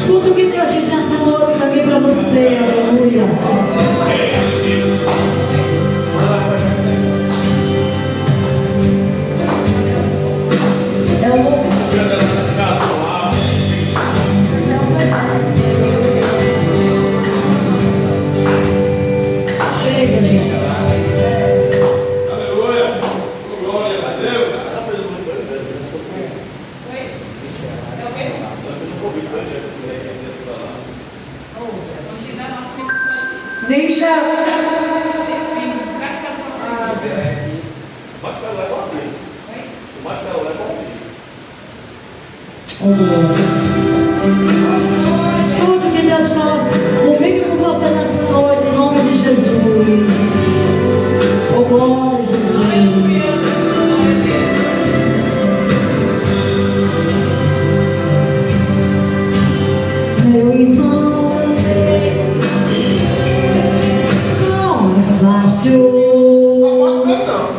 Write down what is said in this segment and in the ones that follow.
Escuta o que Deus diz nessa noite também para você, aleluia. Deixa. Escuta o que Deus fala comigo e com você nessa noite, em nome de Jesus. Oh, glória a Jesus. Meu irmão,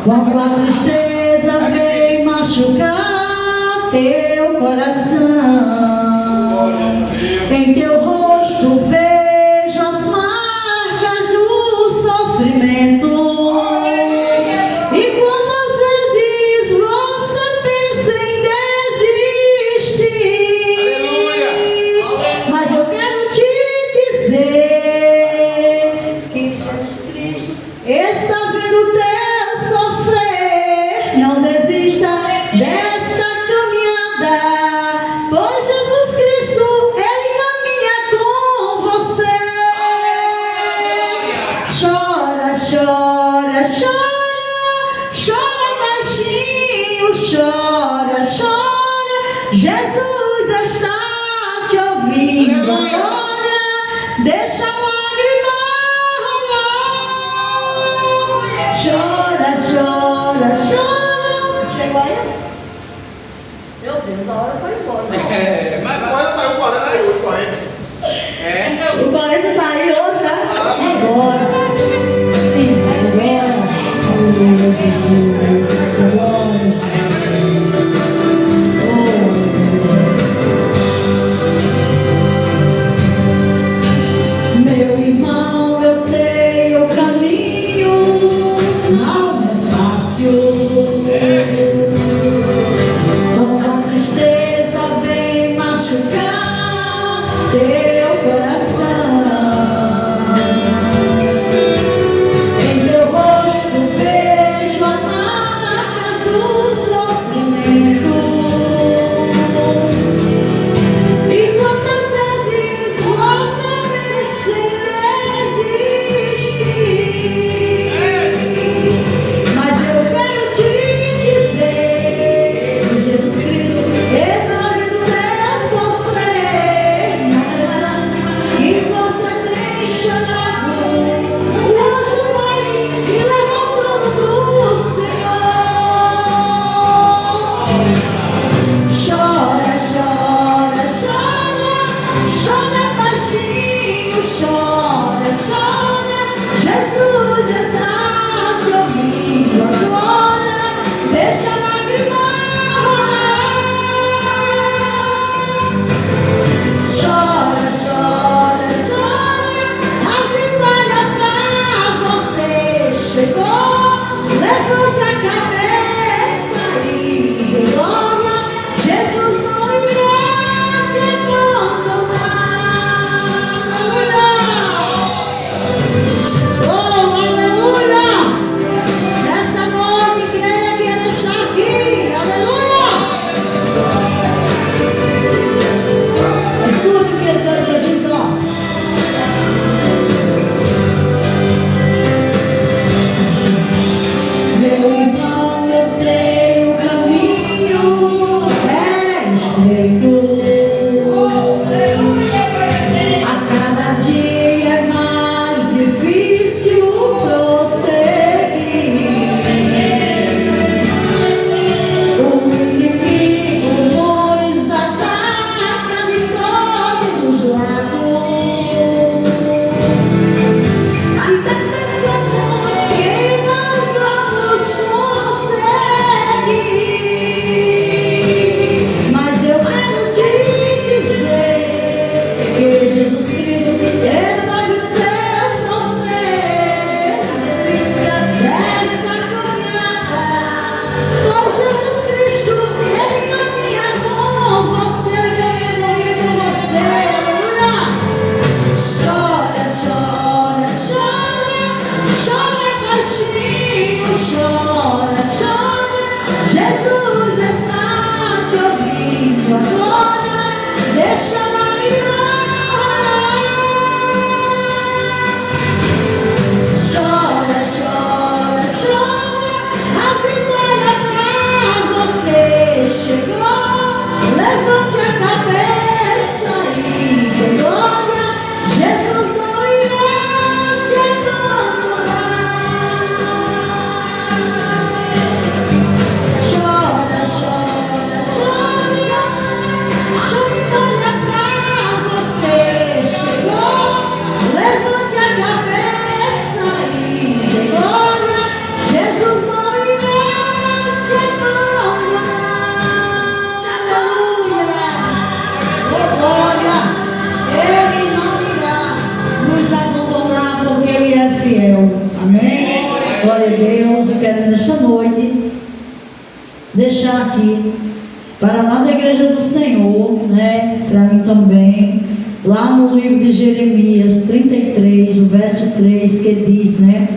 quando a tristeza vem machucar teu coração, em teu rosto vejo as marcas do sofrimento. E quantas vezes você pensa em desistir, mas eu quero te dizer que Jesus Cristo está vendo teu sofrer. Não desista desta caminhada, pois Jesus Cristo, Ele caminha com você. Chora, chora, chora, chora baixinho, chora, chora, Jesus está te ouvindo agora. Deixa a lágrima rolar. Chora, chora, chora. Chegou aí? Meu Deus, a hora foi embora. Mas agora tá o 40 aí hoje, 40. O 40 tá aí hoje, né? Agora. Sim, agora. Aleluia, Jesus. Glória. Meu irmão, eu sei o caminho, não é fácil. Quando as tristezas vêm machucar teu coração, em teu rosto vejo as marcas do sofrimento. E quantas vezes você pensa em desistir, mas eu quero te dizer que Jesus Cristo está vendo teu sofrer. E você tem chorado, o anjo vai e levantando do Senhor. Chora, chora, chora, chora baixinho, chora, chora, Jesus está te ouvindo agora. Deixa a lágrima rolar. Chora, chora, chora, a vitória pra você chegou. Levante a cabeça e dê glória. Jesus não irá te abandonar. Aleluia! Oh, aleluia! Nessa noite, creia que Ele está aqui. Aleluia! Escute o que Ele está dizendo, ó. Meu irmão, eu sei o caminho, é estreito. A cada dia é mais difícil prosseguir. O inimigo nos ataca de todos os lados. Até pensamos que não vamos conseguir, mas eu quero te Glória a Deus. Eu quero nesta noite deixar aqui para a amada igreja do Senhor, né? Para mim também, lá no livro de Jeremias 33, o verso 3, que diz, né?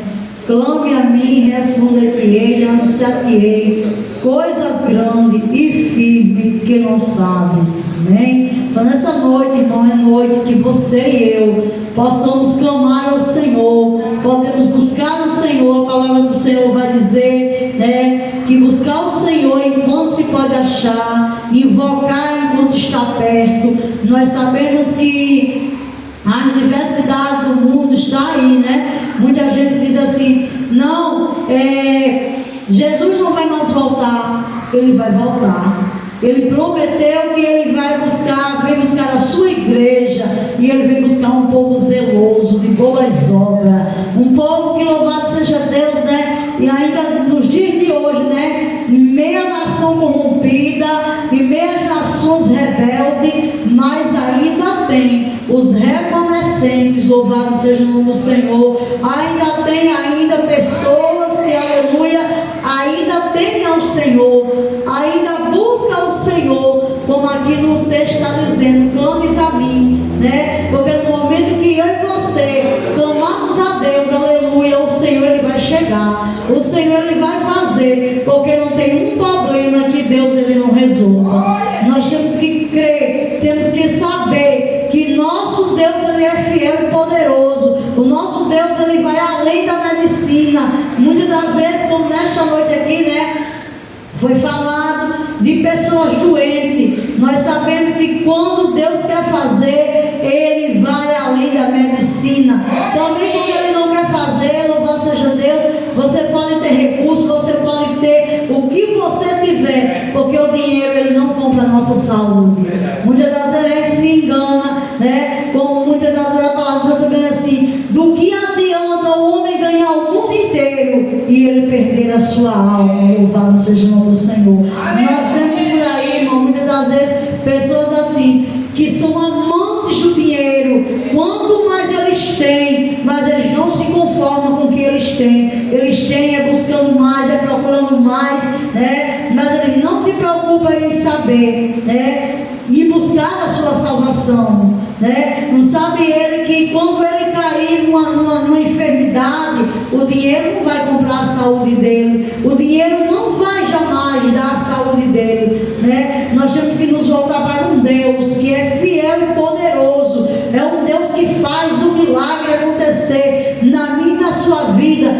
Clame a mim, responder-te-ei, anunciar-te-ei coisas grandes e firmes que não sabes. Amém? Então nessa noite, irmão, é noite que você e eu possamos clamar ao Senhor, podemos buscar o Senhor. A palavra do Senhor vai dizer, né, que buscar o Senhor enquanto se pode achar, invocar enquanto está perto. Nós sabemos que a diversidade do mundo está aí, né? Muita gente diz assim, não, Jesus não vai mais voltar. Ele vai voltar. Ele prometeu que ele vai buscar, vem buscar a sua igreja, e ele vem buscar um povo zeloso, de boas obras, um povo que, louvado seja Deus, né? E ainda nos dias de hoje, né? Em meia nação corrompida, em meia nações rebeldes, mas ainda tem os remanescentes, louvado seja o nome do Senhor. Ainda tem pessoas que, aleluia, ainda temem ao Senhor, ainda busca o Senhor, como aqui no texto está dizendo, clames a mim, né? Porque no momento que eu e você clamamos a Deus, aleluia, o Senhor ele vai chegar, o Senhor ele vai fazer, porque não tem um problema que Deus ele não resolva. Nós temos que crer, temos que saber que nosso Deus ele é fiel e poderoso. O nosso Deus ele vai além da medicina. Muitas das vezes, como nesta noite aqui, né, foi falado de pessoas doentes. Nós sabemos que quando Deus quer fazer, ele vai além da medicina. Também quando ele não quer fazer, louvado seja Deus, você pode ter recursos, você pode ter o que você tiver, porque o dinheiro ele não compra a nossa saúde. Muitas das vezes a gente se engana, né? Como muitas das vezes a palavra também é assim, do que adianta o homem ganhar o mundo inteiro e ele perder a sua alma? Louvado seja o nome do Senhor. Nós vemos por aí, irmão, muitas das vezes pessoas assim, que são amantes do dinheiro. Quanto mais eles têm, mas eles não se conformam com o que eles têm. Eles têm, é buscando mais, é procurando mais, né? Mas eles não se preocupam em saber, né? E buscar a sua salvação, né? Não sabe ele que quando ele cair numa enfermidade, o dinheiro não vai comprar a saúde dele, o dinheiro não vai jamais dar a saúde dele, né? Nós temos que nos voltar para um Deus que é fiel e poderoso, é um Deus que faz o milagre acontecer na minha e na sua vida,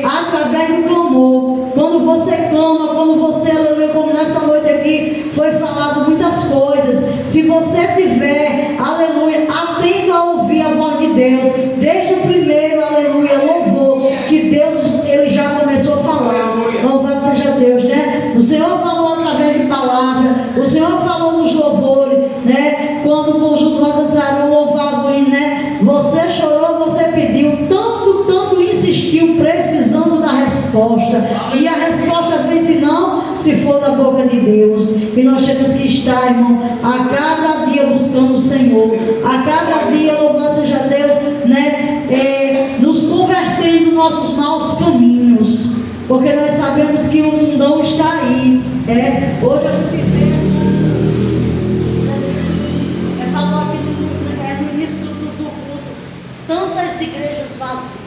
através do clamor. Quando você clama, quando você, como nessa noite aqui foi falado muitas coisas, se você tiver, aleluia, atento a ouvir a voz de Deus, desde o primeiro, aleluia, louvor, que Deus, ele já começou a falar, louvado seja Deus, né? O Senhor falou através de palavra, o Senhor falou nos louvores, né? Quando o conjunto Rosa Sarão louvava, né? Você chorou, você pediu, tanto insistiu, precisando da resposta, e a resposta vem se for da boca de Deus. E nós temos que estar, irmão, a cada dia buscando o Senhor, a cada dia, louvado seja Deus, né? Nos convertendo nos nossos maus caminhos, porque nós sabemos que o mundão está aí. Hoje a gente vê, falou aqui no início do culto, tantas igrejas vazias.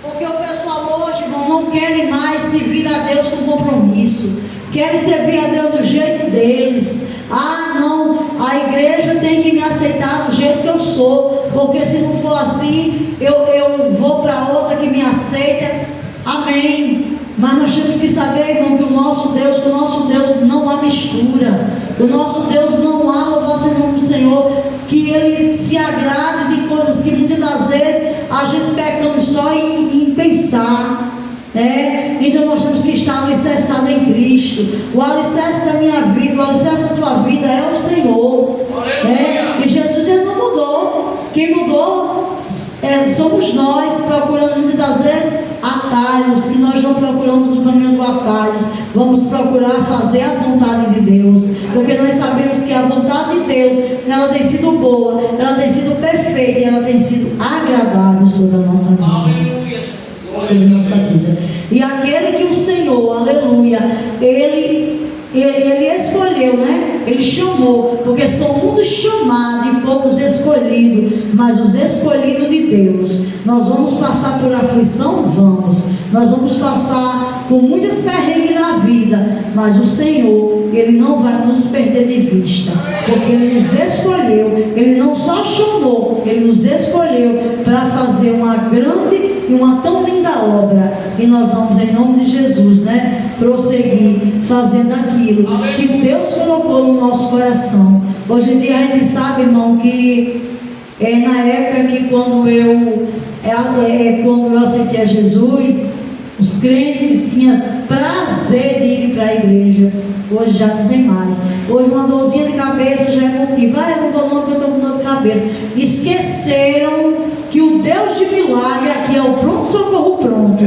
Porque o pessoal hoje, irmão, não quer mais servir a Deus com compromisso, querem servir a Deus do jeito deles. Ah, não, a igreja tem que me aceitar do jeito que eu sou, porque se não for assim, eu vou para outra que me aceita. Amém. Mas nós temos que saber, irmão, que o nosso Deus não há mistura. O nosso Deus não há, louvado seja o nome do Senhor, que ele se agrade de coisas que muitas das vezes a gente pecamos só em pensar, né? Então nós temos que estar alicerçados em Cristo. O alicerce da minha vida, o alicerce da tua vida é o Senhor, né? E Jesus ele não mudou. Quem mudou somos nós, procurando muitas das vezes atalhos que nós não procuramos o caminho do atalho, vamos procurar fazer a vontade de Deus, porque nós sabemos que a vontade de Deus, ela tem sido boa, ela tem sido perfeita e ela tem sido agradável sobre a nossa vida. Aleluia, Jesus. Sobre a nossa vida. E aquele que o Senhor, aleluia, ele escolheu, né? Ele chamou, porque são muitos chamados e poucos escolhidos, mas os escolhidos de Deus. Nós vamos passar por aflição? Vamos. Nós vamos passar por muitas perrengues na vida, mas o Senhor, Ele não vai nos perder de vista, porque Ele nos escolheu. Ele não só chamou, Ele nos escolheu para fazer uma grande e uma tão linda obra, e nós vamos, em nome de Jesus, né, prosseguir fazendo aquilo que Deus colocou no nosso coração. Hoje em dia a gente sabe, irmão, que na época que quando eu aceitei a Jesus, os crentes tinham prazer de ir para a igreja. Hoje já não tem mais. Hoje uma dorzinha de cabeça já é motivo. Eu não vou não porque eu estou com dor de cabeça. Esqueceram que o Deus de milagre aqui é o pronto-socorro pronto.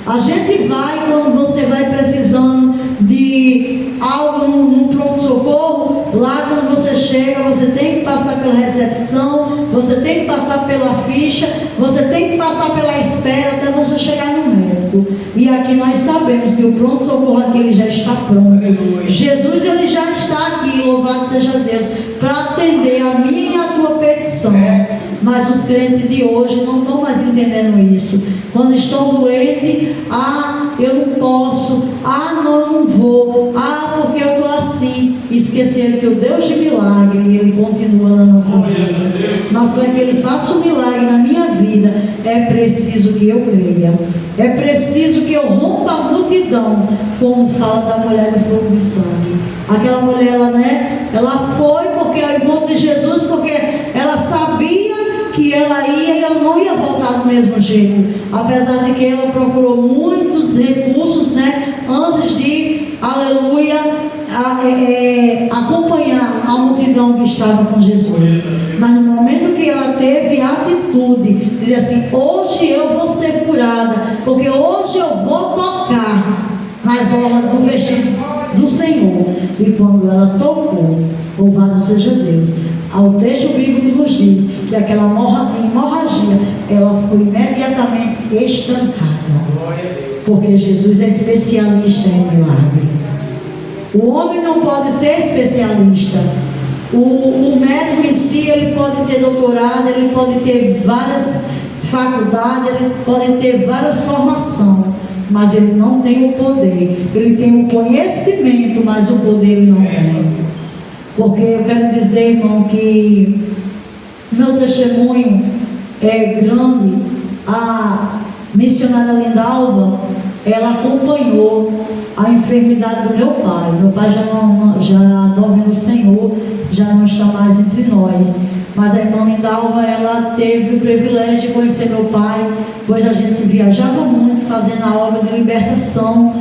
A gente vai, quando você vai precisando de algo num pronto-socorro, lá quando você chega, você tem que passar pela recepção, você tem que passar pela ficha, você tem que passar pela espera até você chegar no médico. E aqui nós sabemos que o pronto-socorro aqui ele já está pronto. Jesus ele já está aqui, louvado seja Deus, para atender a minha e a tua petição. Mas os crentes de hoje não estão mais entendendo isso. Quando estão doentes, eu não posso, não, eu não vou, porque eu estou assim. Esquecendo que o Deus de milagre, Ele continua na nossa vida. Mas para que Ele faça um milagre na minha vida, é preciso que eu creia. É preciso que eu rompa a multidão, como fala da mulher do fogo de sangue. Aquela mulher, ela foi porque ao encontro de Jesus, porque ela sabia que ela ia e ela não ia voltar do mesmo jeito, apesar de que ela procurou muitos recursos, antes de, aleluia, acompanhar a multidão que estava com Jesus. Mas no momento que ela teve a atitude, dizer assim: hoje eu vou ser curada, porque hoje eu vou tocar nas orlas do vestido do Senhor. E quando ela tocou, louvado seja Deus, o texto bíblico nos diz que aquela hemorragia, ela foi imediatamente estancada. Porque Jesus é especialista em milagre. O homem não pode ser especialista. O médico em si, ele pode ter doutorado, ele pode ter várias faculdades, ele pode ter várias formações, mas ele não tem o poder. Ele tem o conhecimento, mas o poder ele não tem. Porque eu quero dizer, irmão, que meu testemunho é grande. A missionária Lindalva, ela acompanhou a enfermidade do meu pai. Meu pai já dorme no Senhor, já não está mais entre nós. Mas a irmã Lindalva, ela teve o privilégio de conhecer meu pai, pois a gente viajava muito fazendo a obra de libertação.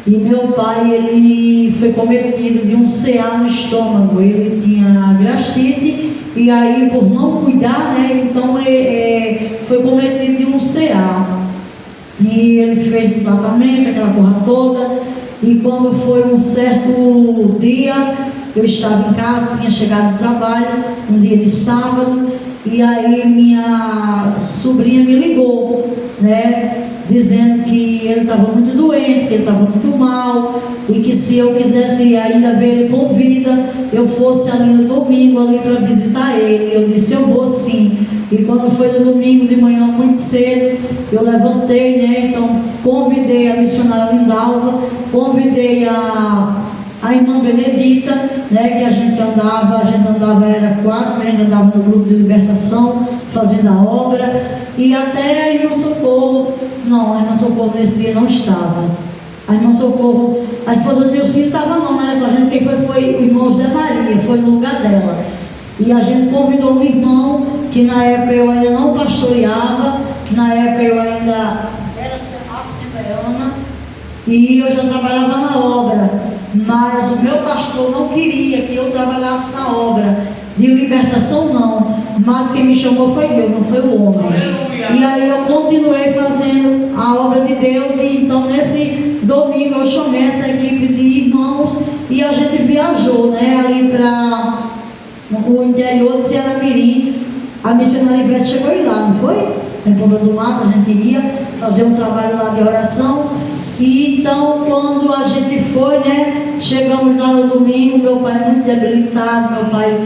E meu pai, ele foi cometido de um CA no estômago. Ele tinha gastrite e aí, por não cuidar, então foi cometido de um CA. E ele fez o tratamento, aquela porra toda. E quando foi um certo dia, eu estava em casa, tinha chegado do trabalho, um dia de sábado, e aí minha sobrinha me ligou, dizendo que ele estava muito doente, que ele estava muito mal, e que se eu quisesse ainda ver ele com vida, eu fosse ali no domingo ali para visitar ele. Eu disse: eu vou sim. E quando foi no domingo de manhã muito cedo, eu levantei, então convidei a missionária Lindalva, convidei a irmã Benedita, que a gente andava, era 4, a gente andava no grupo de libertação, fazendo a obra, e até a irmã Socorro, a irmã Socorro nesse dia não estava. A irmã Socorro, a esposa de Dilcinho estava não era com a gente, quem foi o irmão Zé Maria, foi no lugar dela. E a gente convidou um irmão, que na época eu ainda não pastoreava, na época eu ainda era assembleana, e eu já trabalhava na obra, mas o meu pastor não queria que eu trabalhasse na obra. de libertação não, mas quem me chamou foi Deus, não foi o homem. Aleluia. E aí eu continuei fazendo a obra de Deus, e então nesse domingo eu chamei essa equipe de irmãos e a gente viajou, né, ali para o interior de Ceará Mirim. A missionária Ivete chegou aí lá, não foi? Em Ponta do Mato, a gente ia fazer um trabalho lá de oração. E então, quando a gente foi, né, chegamos lá no domingo, meu pai muito debilitado, meu pai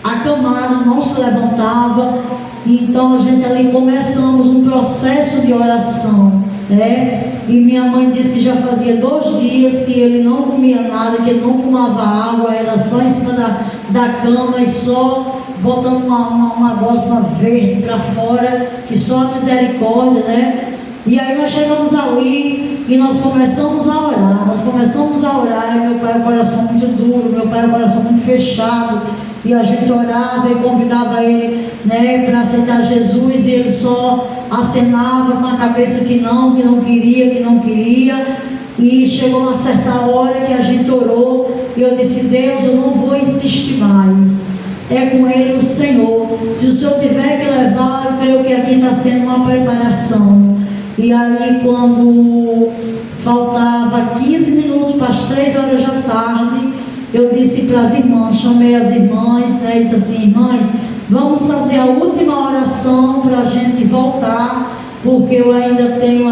acamado, não se levantava. E então a gente ali começamos um processo de oração, né? E minha mãe disse que já fazia 2 dias que ele não comia nada, que ele não tomava água, era só em cima da cama e só botando uma gosma verde para fora, que só a misericórdia, né? E aí nós chegamos ali e nós começamos a orar, e meu pai é um coração muito duro, meu pai é um coração muito fechado, e a gente orava e convidava ele, né, para aceitar Jesus, e ele só acenava com a cabeça que não queria, e chegou uma certa hora que a gente orou, e eu disse: Deus, eu não vou insistir mais, é com ele o Senhor, se o Senhor tiver que levar, eu creio que aqui está sendo uma preparação. E aí, quando faltava 15 minutos para as 3 horas da tarde, eu disse para as irmãs, chamei as irmãs, né, e disse assim: irmãs, vamos fazer a última oração para a gente voltar, porque eu ainda tenho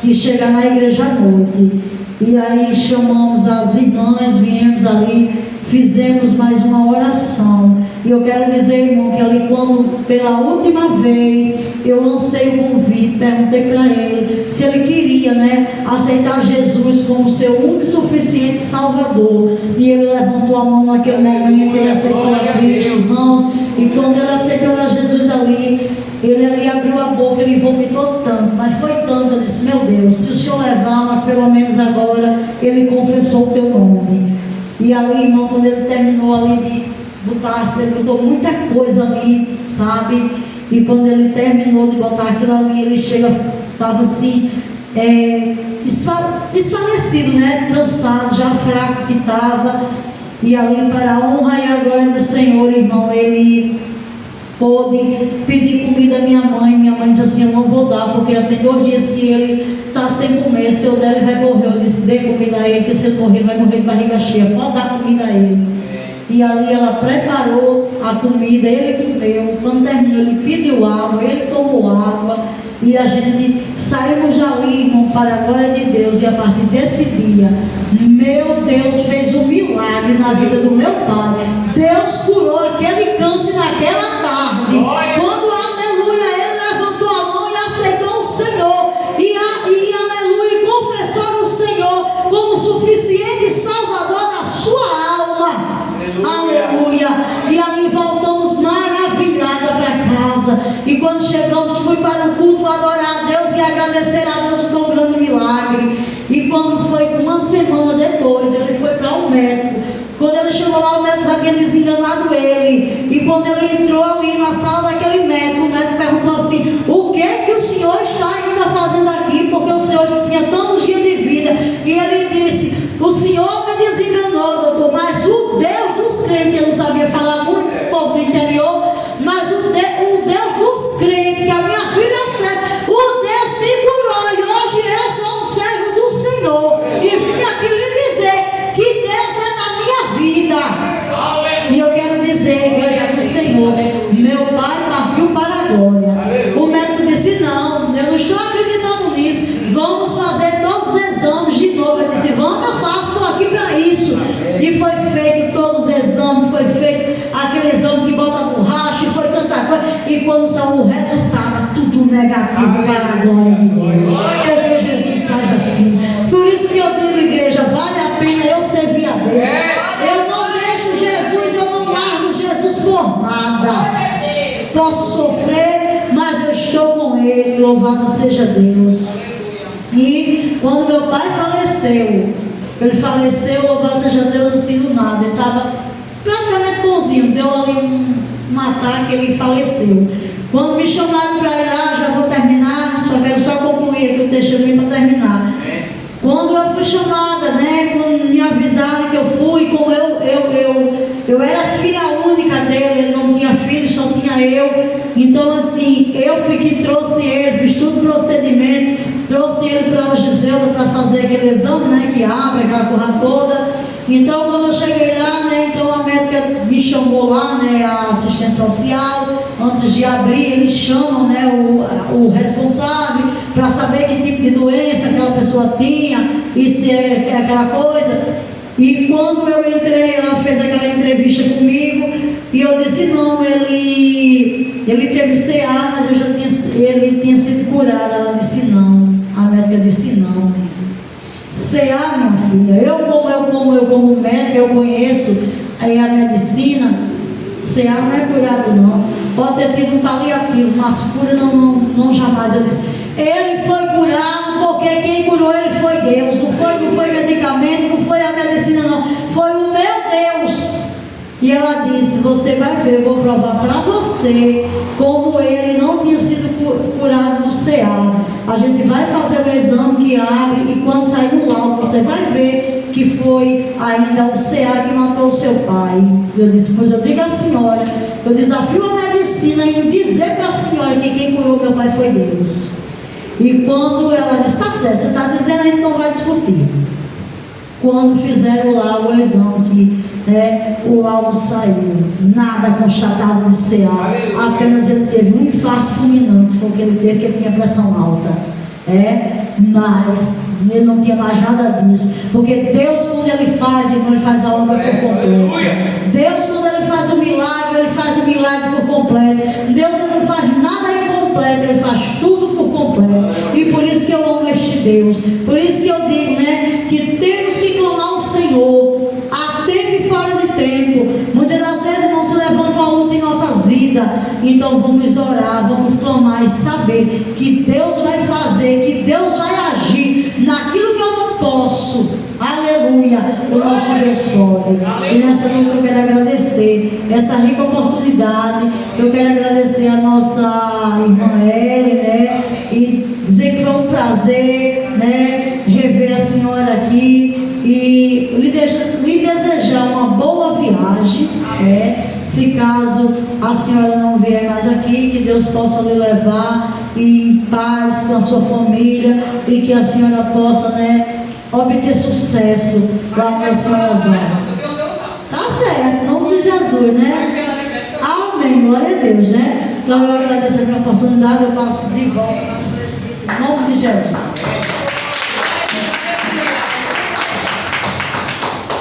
que chegar na igreja à noite. E aí chamamos as irmãs, viemos ali, fizemos mais uma oração. E eu quero dizer, irmão, que ali, quando pela última vez eu lancei o convite, perguntei para ele se ele queria, né, aceitar Jesus como seu único e suficiente Salvador. E ele levantou a mão naquele momento, ele aceitou a Cristo, irmãos. E quando ele aceitou a Jesus ali, ele ali abriu a boca, ele vomitou tanto, mas foi tanto, ele disse: meu Deus, se o Senhor levar, mas pelo menos agora ele confessou o teu nome. E ali, irmão, quando ele terminou ali de botar, ele botou muita coisa ali, sabe? E quando ele terminou de botar aquilo ali, ele estava assim, desfalecido, né? Cansado, já fraco que estava. E ali, para a honra e a glória do Senhor, irmão, ele pôde pedir comida à minha mãe. Minha mãe disse assim: eu não vou dar, porque já tem 2 dias que ele está sem comer, se eu der ele vai morrer. Eu disse: dê comida a ele, porque se ele morrer, ele vai morrer de barriga cheia, pode dar comida a ele. E ali ela preparou a comida, ele comeu. Quando terminou, ele pediu água, ele tomou água. E a gente saímos dali, irmão, para a glória de Deus. E a partir desse dia, meu Deus fez um milagre na vida do meu pai. Deus curou aquele câncer naquela tarde. Quando, aleluia, ele levantou a mão e aceitou o Senhor. E aleluia, confessou no Senhor como suficiente Salvador da sua alma. Aleluia. E ali voltamos maravilhada para casa. E quando chegamos, fui para o culto adorar a Deus e agradecer a Deus por um grande milagre. E quando foi uma semana depois, ele foi para o médico. Quando ele chegou lá, o médico já tinha desenganado ele. E quando ele entrou ali na sala daquele médico, o médico perguntou assim: o que é que o senhor está ainda fazendo aqui? Porque o senhor tinha tantos dias de vida. E ele disse: o senhor me desenganou, doutor, mas o Deus dos crentes, que ele não sabia falar com o povo do interior, mas o Deus dos crentes, que a minha filha serve, o Deus me curou. E hoje eu sou um servo do Senhor. E vim aqui lhe dizer que Deus é na minha vida. E eu quero dizer, igreja do Senhor, meu pai partiu para a glória. O médico disse: não, eu não estou acreditando nisso, vamos fazer todos os exames de novo. Eu disse: vamos, eu faço, estou aqui para isso. E foi feito todos os exames, foi feito aquele exame que bota borracha, e foi tanta coisa. E quando saiu o resultado, tudo negativo para a glória de Deus. Porque Jesus faz assim. Por isso que eu digo, igreja, vale a pena eu servir a Deus. Eu não deixo Jesus, eu não largo Jesus por nada. Posso sofrer, mas eu estou com Ele. Louvado seja Deus. E quando meu pai faleceu, ele faleceu, louvado seja Deus, assim do nada. Ele estava praticamente bonzinho, deu ali um ataque, ele faleceu. Quando me chamaram para ir lá, já vou terminar, quero só concluir aqui o testemunho para terminar. Quando eu fui chamada, né, quando me avisaram que eu fui, como eu era filha única fui que trouxe ele, fiz tudo procedimento, trouxe ele para o Giselda para fazer aquele exame, né? Que abre aquela porra toda. Então, quando eu cheguei lá, né? Então a médica me chamou lá, né? A assistente social, antes de abrir, eles chamam, né? O responsável para saber que tipo de doença aquela pessoa tinha e se é aquela coisa. E quando eu entrei, ela fez aquela entrevista comigo e eu disse, não, ele teve CA, mas ele tinha sido curado. Ela disse não, a médica disse não. CA, minha filha, eu como médica, eu conheço aí a medicina, CA não é curado não. Pode ter tido um paliativo, mas cura não jamais. Eu disse, ele foi curado porque quem curou ele foi Deus, não foi medicamento, não foi a medicina não, foi o meu Deus. E ela disse, você vai ver, eu vou provar para você como ele não tinha sido curado do CA. A gente vai fazer o exame que abre e quando sair o laudo, você vai ver que foi ainda o CA que matou o seu pai. Eu disse, mas eu digo à senhora, eu desafio a medicina em dizer para a senhora que quem curou meu pai foi Deus. E quando ela disse, está certo, você está dizendo, a gente não vai discutir. Quando fizeram lá o exame, que o laudo saiu, nada constatado de CA, apenas ele teve um infarto fulminante, foi o que ele teve, porque ele tinha pressão alta. Mas ele não tinha mais nada disso, porque Deus, quando ele faz, ele faz a obra por completo. Deus, quando ele faz o milagre por completo. Deus, ele não faz nada incompleto, ele faz tudo por completo. E por isso que eu amo este Deus, por isso que eu digo, que temos que clamar o Senhor, a tempo e fora de tempo. Muitas das vezes não se levanta uma luta em nossas vidas, então vamos orar, vamos clamar e saber que Deus vai fazer, que Deus vai agir naquilo que eu não posso. Aleluia, o nosso Deus pode. E nessa noite eu quero agradecer essa rica oportunidade. Eu quero agradecer a nossa irmã Ellen, e dizer que foi um prazer, rever a senhora aqui e lhe desejar uma boa viagem. Se caso a senhora não vier mais aqui, que Deus possa lhe levar em paz com a sua família e que a senhora possa, obter sucesso lá onde a senhora vai. Tá certo, em nome de Jesus, Amém, glória a Deus, Então eu agradeço a minha oportunidade, eu passo de volta em nome de Jesus.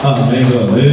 Amém, glória a Deus.